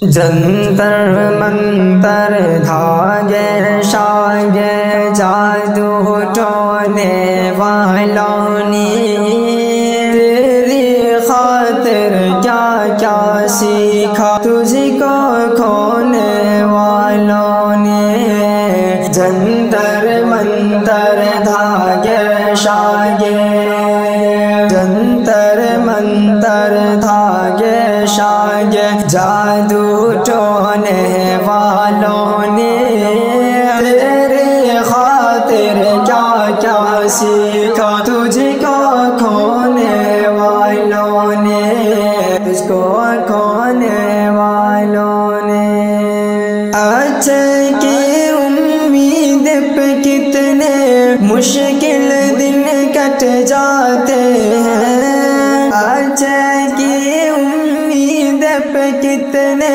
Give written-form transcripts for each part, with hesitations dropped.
جنتر منتر دھاگے شاگے جادو ٹونے والوں نے تیری خاطر کیا کیا سیکھا تجھ کو کھونے والوں نے جنتر منتر دھاگے شاگے جنتر منتر دھاگے شاگے جادو ٹونے والوں نے تیرے خاطر کیا کیا سیکھا تجھ کو کھونے والوں نے تجھ کو کھونے والوں نے اچھے کی امید پہ کتنے مشکل دن کٹ جاتے ہیں اچھے کی امید پہ کتنے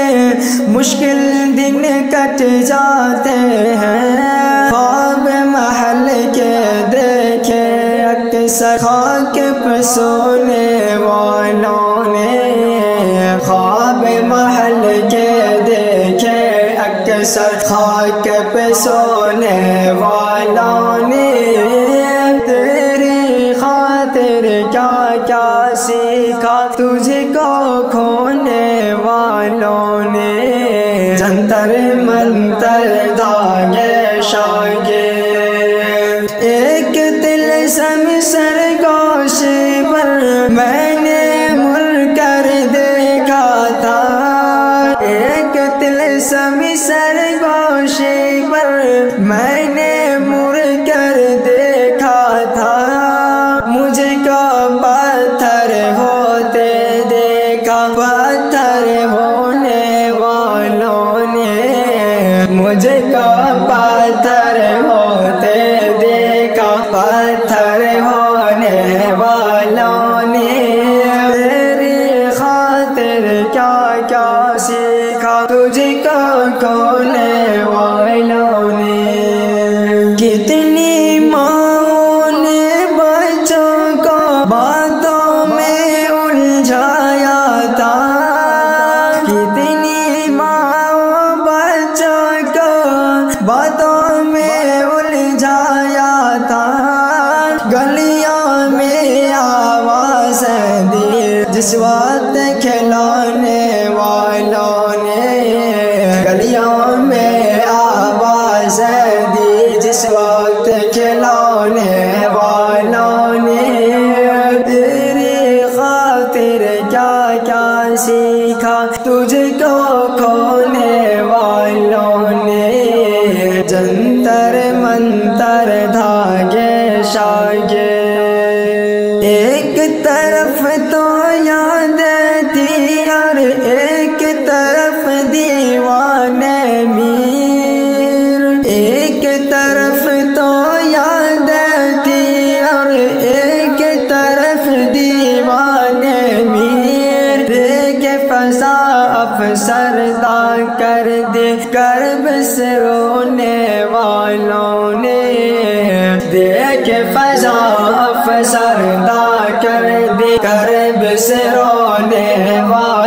مشکل دن کٹ جاتے ہیں خواب محل کے دیکھے اکثر خاک پہ سونے والوں نے خواب محل کے دیکھے اکثر خاک پہ سونے والوں نے تیری خاطر کیا کیا سیکھا تجھ کو کھونے والوں نے جنتر منتر دھاگے شاگے ایک طلسم سرگوش پر میں نے مر کر دیکھا تھا ایک طلسم سرگوش پر میں نے مر کر دیکھا تھا مجھ کو پتھر ہوتے دیکھا پتھر ہونے والوں نے مجھ کو پتھر ہوتے دیکھا پتھر ہونے والوں نے تیری خاطر کیا کیا سیکھا تجھ کو کھونے والوں نے کتنی ماں نے بچوں کو باتوں میں الجھایا تھا کتنی ماں بچوں کو باتوں میں الجھایا تھا گلیوں میں آواز دی جس وقت کھلانے والوں نے گلیوں میں آواز دی جس وقت کھلانے والوں نے تیری خاطر کیا کیا سیکھا تجھ کو کھونے والوں نے جنتر منتر دھاگے شاگے ایک طرف تو یاد تھی اور ایک طرف دیوانے میر ایک طرف تو یاد تھی اور ایک طرف دیوانے میر دیکھ فضا افسردہ کر دے کرب سے رونے والوں نے دیکھ فضا افسردہ کر دے کرب سے رونے والوں